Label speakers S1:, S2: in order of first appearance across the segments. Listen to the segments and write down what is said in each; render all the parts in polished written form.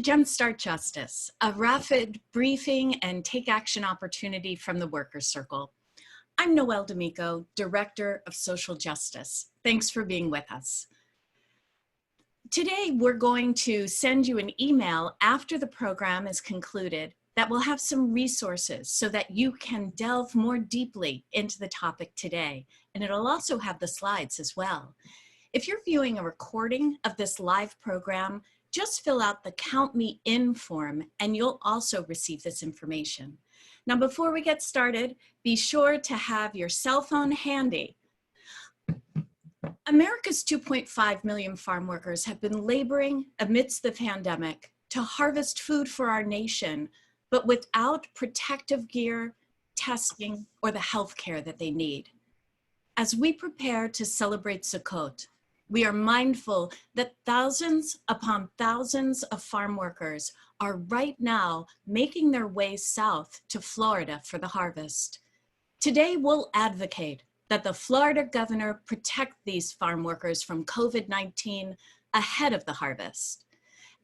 S1: Jumpstart Justice, a rapid briefing and take action opportunity from the Workers' Circle. I'm Noelle D'Amico, Director of Social Justice. Thanks for being with us. Today, we're going to send you an email after the program is concluded that will have some resources so that you can delve more deeply into the topic today. And it'll also have the slides as well. If you're viewing a recording of this live program, just fill out the Count Me In form and you'll also receive this information. Now, before we get started, be sure to have your cell phone handy. America's 2.5 million farm workers have been laboring amidst the pandemic to harvest food for our nation, but without protective gear, testing, or the health care that they need. As we prepare to celebrate Sukkot, we are mindful that thousands upon thousands of farm workers are right now making their way south to Florida for the harvest. Today, we'll advocate that the Florida governor protect these farm workers from COVID-19 ahead of the harvest.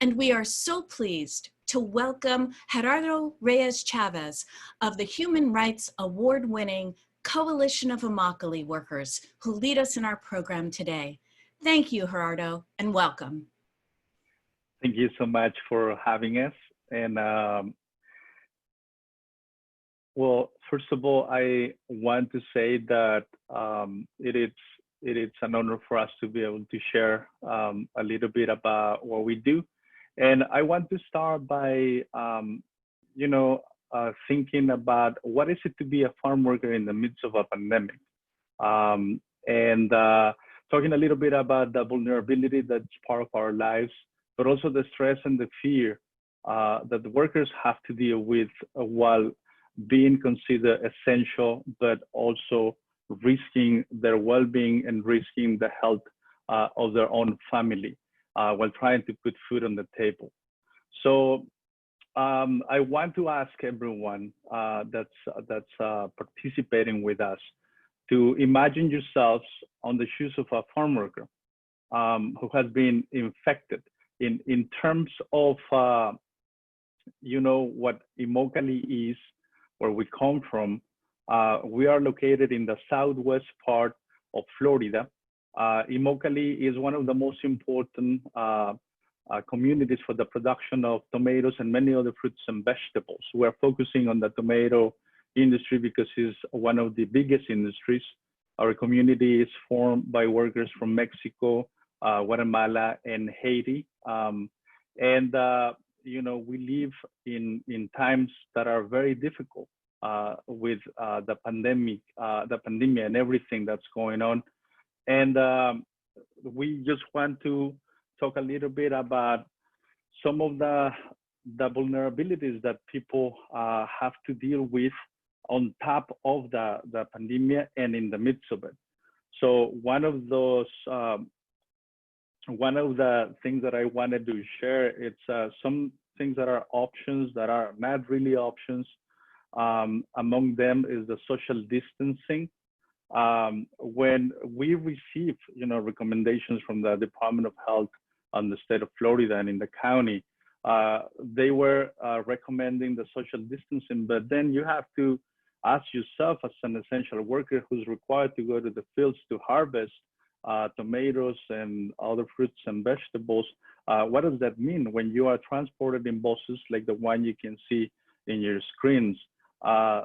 S1: And we are so pleased to welcome Gerardo Reyes Chavez of the Human Rights Award-winning Coalition of Immokalee Workers, who lead us in our program today. Thank you, Gerardo, and welcome.
S2: Thank you so much for having us. And well, first of all, I want to say that it is an honor for us to be able to share a little bit about what we do. And I want to start by, thinking about what is it to be a farm worker in the midst of a pandemic. Talking a little bit about the vulnerability that's part of our lives, but also the stress and the fear that the workers have to deal with while being considered essential, but also risking their well-being and risking the health of their own family while trying to put food on the table. So I want to ask everyone that's participating with us to imagine yourselves on the shoes of a farm worker who has been infected in terms of, what Immokalee is, where we come from. We are located in the southwest part of Florida. Immokalee is one of the most important communities for the production of tomatoes and many other fruits and vegetables. We're focusing on the tomato industry because it's one of the biggest industries. Our community is formed by workers from Mexico, Guatemala, and Haiti. We live in times that are very difficult with the pandemic and everything that's going on. And we just want to talk a little bit about some of the vulnerabilities that people have to deal with on top of the pandemic and in the midst of it. So one of the things that I wanted to share, it's some things that are options that are not really options. Among them is the social distancing. When we receive, recommendations from the Department of Health on the state of Florida and in the county, they were recommending the social distancing, but then you have to ask yourself as an essential worker who's required to go to the fields to harvest tomatoes and other fruits and vegetables, what does that mean when you are transported in buses like the one you can see in your screens,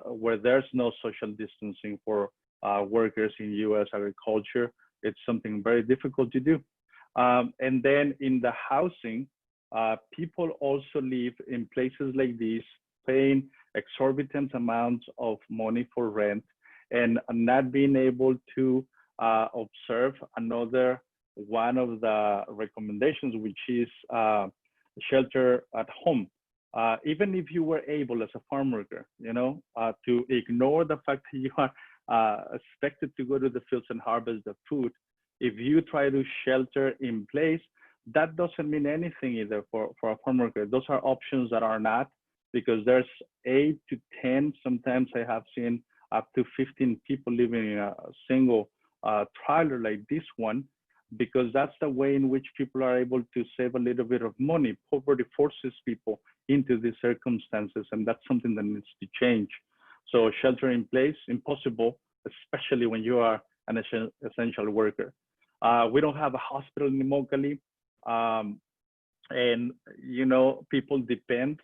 S2: where there's no social distancing for workers in U.S. agriculture? It's something very difficult to do. And then in the housing, people also live in places like these, paying exorbitant amounts of money for rent and not being able to observe another one of the recommendations, which is shelter at home. Even if you were able as a farm worker, to ignore the fact that you are expected to go to the fields and harvest the food, if you try to shelter in place, that doesn't mean anything either for a farm worker. Those are options that are not, because there's 8 to 10, sometimes I have seen up to 15 people living in a single trailer like this one. because that's the way in which people are able to save a little bit of money. Poverty forces people into these circumstances, and that's something that needs to change. So shelter in place, impossible, especially when you are an essential worker. We don't have a hospital in Immokalee. And people depend.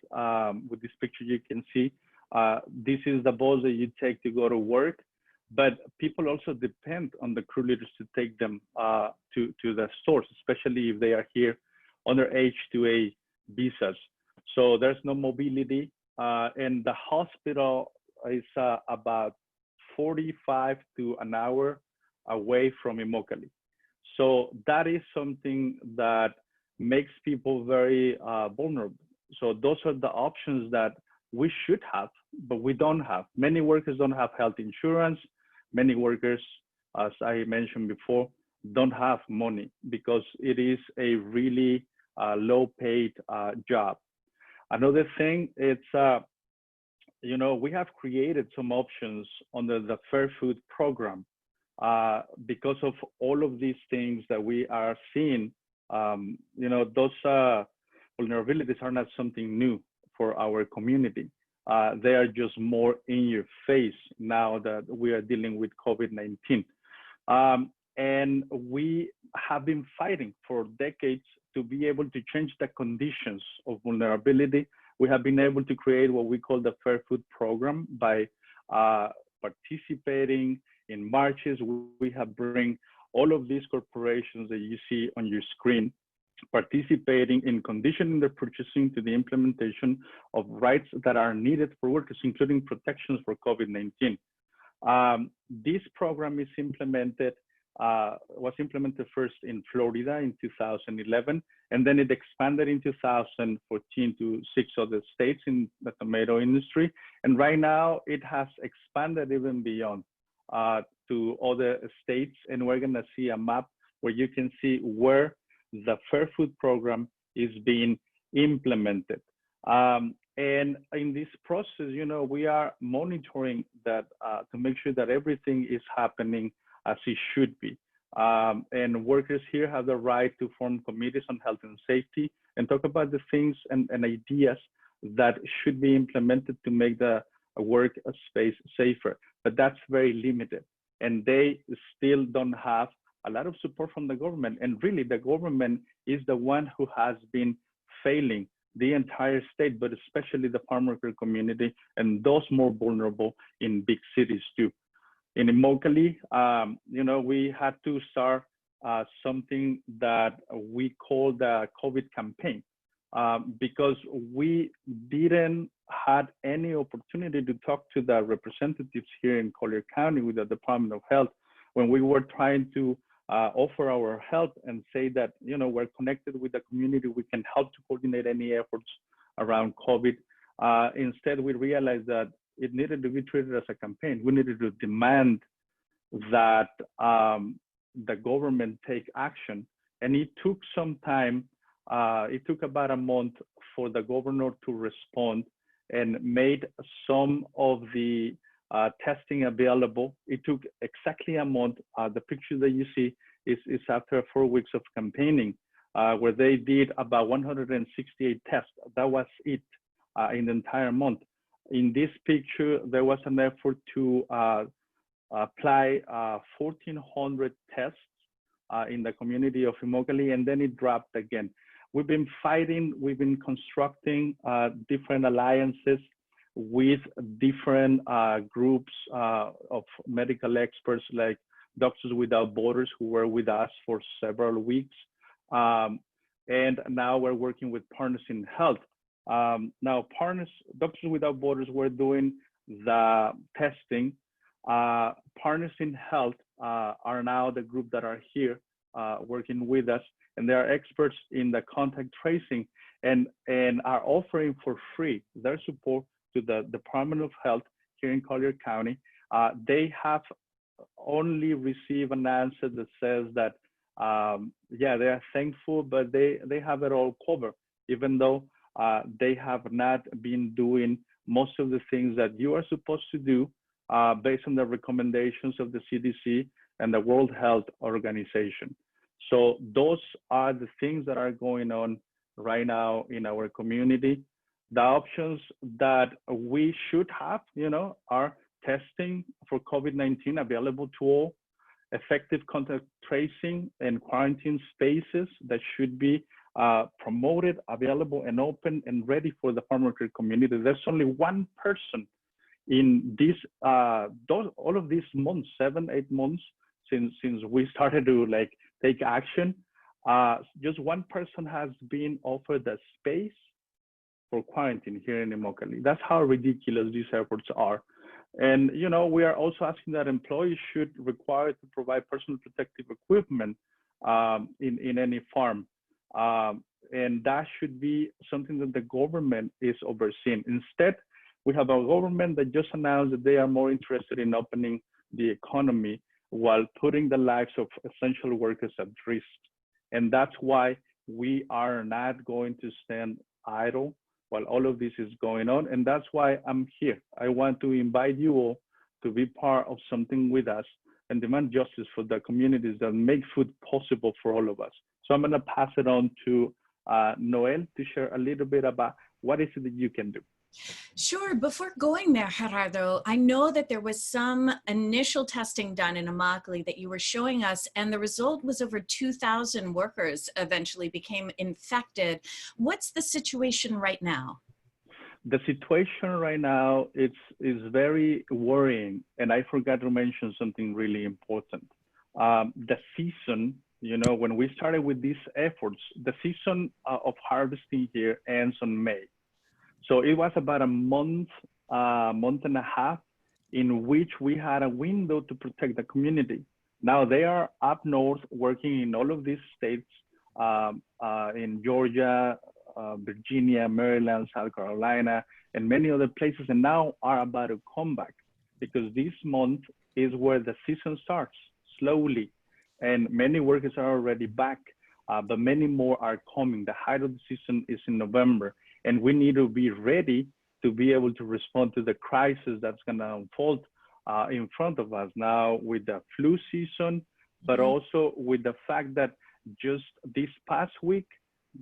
S2: With this picture you can see, this is the bus that you take to go to work, but people also depend on the crew leaders to take them to the stores, especially if they are here under H-2A visas. So there's no mobility, and the hospital is about 45 to an hour away from Immokalee. So that is something that makes people very vulnerable. So those are the options that we should have, but we don't have. Many workers don't have health insurance. Many workers, as I mentioned before, don't have money because it is a really low paid job. Another thing, it's, we have created some options under the Fair Food program because of all of these things that we are seeing. Those vulnerabilities are not something new for our community. They are just more in your face now that we are dealing with COVID-19. And we have been fighting for decades to be able to change the conditions of vulnerability. We have been able to create what we call the Fair Food program by participating in marches. We have bring all of these corporations that you see on your screen, participating in conditioning their purchasing to the implementation of rights that are needed for workers, including protections for COVID-19. This program is was implemented first in Florida in 2011, and then it expanded in 2014 to 6 other states in the tomato industry. And right now it has expanded even beyond to other states, and we're gonna see a map where you can see where the Fair Food program is being implemented. And in this process, we are monitoring that to make sure that everything is happening as it should be. And workers here have the right to form committees on health and safety and talk about the things and ideas that should be implemented to make the work space safer. But that's very limited. And they still don't have a lot of support from the government. And really, the government is the one who has been failing the entire state, but especially the farm worker community and those more vulnerable in big cities too. In Immokalee, we had to start something that we call the COVID campaign because we didn't had any opportunity to talk to the representatives here in Collier County with the Department of Health when we were trying to offer our help and say that, we're connected with the community, we can help to coordinate any efforts around COVID. Instead, we realized that it needed to be treated as a campaign. We needed to demand that the government take action. And it took some time. It took about a month for the governor to respond and made some of the testing available. It took exactly a month. The picture that you see is after 4 weeks of campaigning, where they did about 168 tests. That was it in the entire month. In this picture, there was an effort to apply 1,400 tests in the community of Immokalee, and then it dropped again. We've been fighting, we've been constructing different alliances with different groups of medical experts like Doctors Without Borders, who were with us for several weeks. And now we're working with Partners in Health. Now, Doctors Without Borders were doing the testing. Partners in Health are now the group that are here working with us, and they are experts in the contact tracing and are offering for free their support to the Department of Health here in Collier County. They have only received an answer that says that, yeah, they are thankful, but they have it all covered, even though they have not been doing most of the things that you are supposed to do based on the recommendations of the CDC and the World Health Organization. So those are the things that are going on right now in our community. The options that we should have, are testing for COVID-19 available to all, effective contact tracing and quarantine spaces that should be promoted, available, and open and ready for the farm worker community. There's only one person in this all of these months, 7-8 months since we started to take action. Just one person has been offered a space for quarantine here in Immokalee. That's how ridiculous these efforts are. And we are also asking that employees should require to provide personal protective equipment in any farm. And that should be something that the government is overseeing. Instead, we have a government that just announced that they are more interested in opening the economy while putting the lives of essential workers at risk. And that's why we are not going to stand idle while all of this is going on. And that's why I'm here. I want to invite you all to be part of something with us and demand justice for the communities that make food possible for all of us. So I'm going to pass it on to Noel to share a little bit about what is it that you can do.
S1: Sure. Before going there, Gerardo, I know that there was some initial testing done in Immokalee that you were showing us, and the result was over 2,000 workers eventually became infected. What's the situation right now?
S2: The situation right now is very worrying, and I forgot to mention something really important. The season, when we started with these efforts, the season of harvesting here ends on May. So it was about a month and a half in which we had a window to protect the community. Now they are up north working in all of these states, in Georgia, Virginia, Maryland, South Carolina, and many other places, and now are about to come back because this month is where the season starts slowly. And many workers are already back, but many more are coming. The height of the season is in November. And we need to be ready to be able to respond to the crisis that's going to unfold in front of us now with the flu season, but also with the fact that just this past week,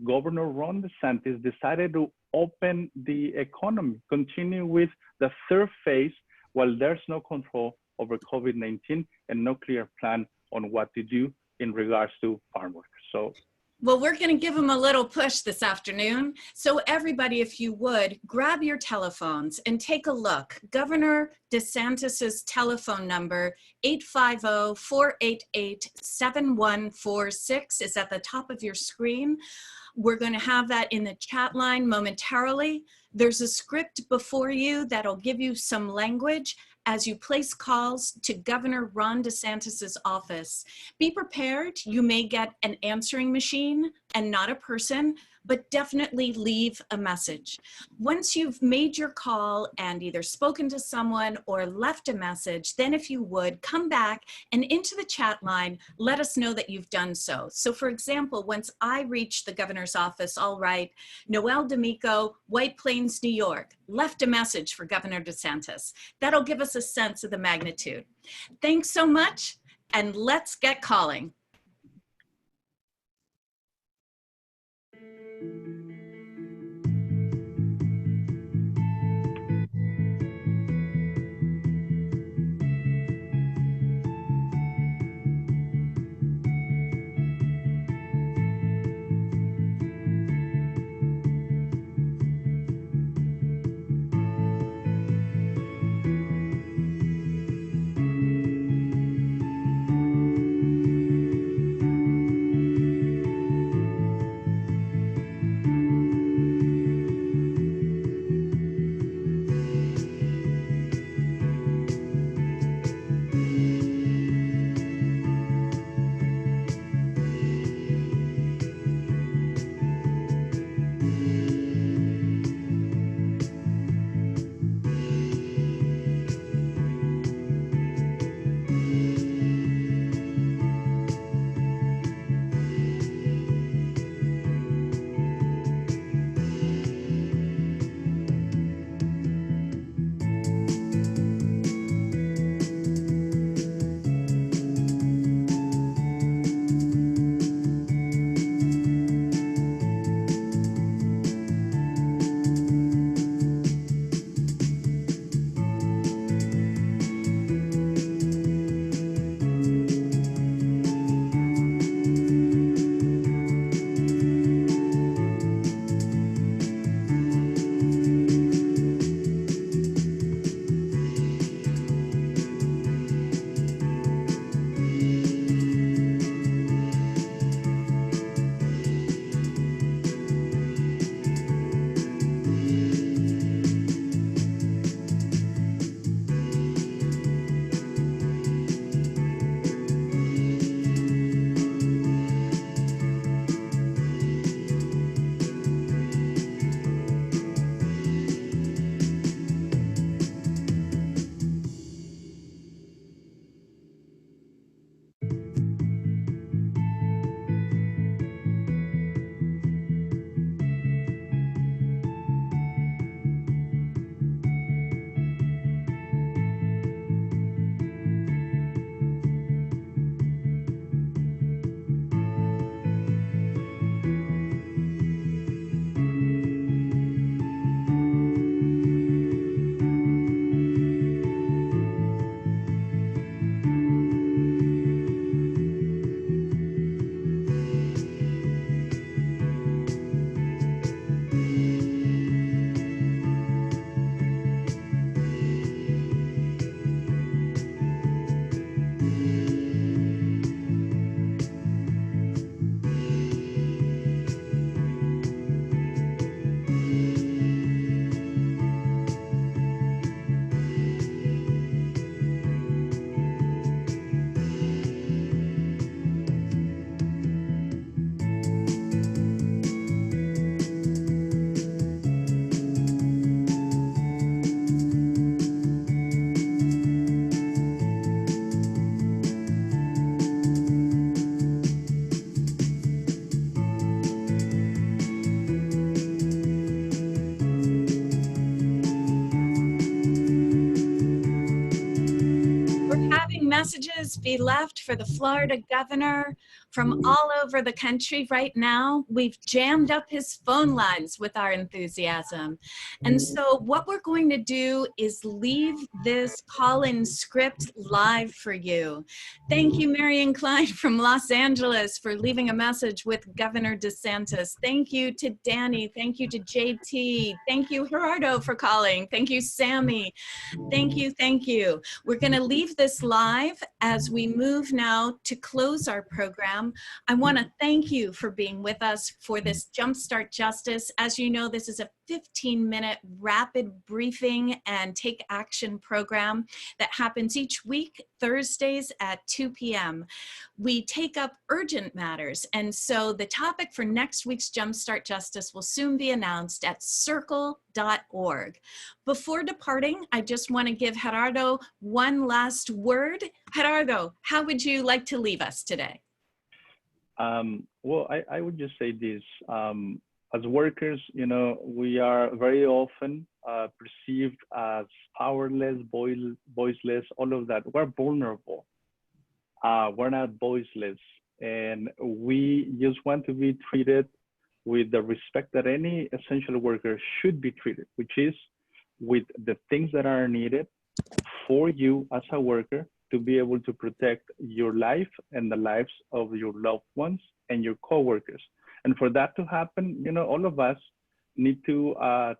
S2: Governor Ron DeSantis decided to open the economy, continue with the third phase while there's no control over COVID-19 and no clear plan on what to do in regards to farm workers. So.
S1: Well, we're going to give them a little push this afternoon. So everybody, if you would, grab your telephones and take a look. Governor DeSantis's telephone number, 850-488-7146, is at the top of your screen. We're going to have that in the chat line momentarily. There's a script before you that'll give you some language as you place calls to Governor Ron DeSantis's office. Be prepared. You may get an answering machine and not a person, but definitely leave a message. Once you've made your call and either spoken to someone or left a message, then if you would, come back and into the chat line, let us know that you've done so. So for example, once I reached the governor's office, all right, Noel D'Amico, White Plains, New York, left a message for Governor DeSantis. That'll give us a sense of the magnitude. Thanks so much, and let's get calling. messages be left for the Florida governor from all over the country right now. We've jammed up his phone lines with our enthusiasm. And so what we're going to do is leave this call-in script live for you. Thank you, Marion Klein from Los Angeles, for leaving a message with Governor DeSantis. Thank you to Danny. Thank you to JT. Thank you, Gerardo, for calling. Thank you, Sammy. Thank you, thank you. We're going to leave this live as we move now to close our program. I want to thank you for being with us for this Jumpstart Justice. As you know, this is a 15-minute rapid briefing and take action program that happens each week, Thursdays at 2 p.m. We take up urgent matters, and so the topic for next week's Jumpstart Justice will soon be announced at circle.org. Before departing, I just want to give Gerardo one last word. Gerardo, how would you like to leave us today?
S2: Well, I would just say this. As workers, you know, we are very often perceived as powerless, voiceless, all of that. We're vulnerable. We're not voiceless. And we just want to be treated with the respect that any essential worker should be treated, which is with the things that are needed for you as a worker to be able to protect your life and the lives of your loved ones and your coworkers. And for that to happen, you know, all of us need to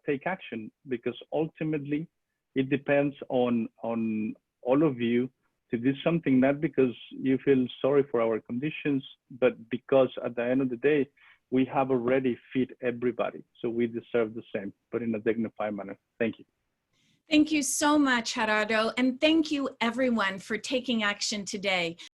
S2: take action, because ultimately it depends on all of you to do something, not because you feel sorry for our conditions, but because at the end of the day, we have already fed everybody. So we deserve the same, but in a dignified manner. Thank you.
S1: Thank you so much, Gerardo, and thank you everyone for taking action today.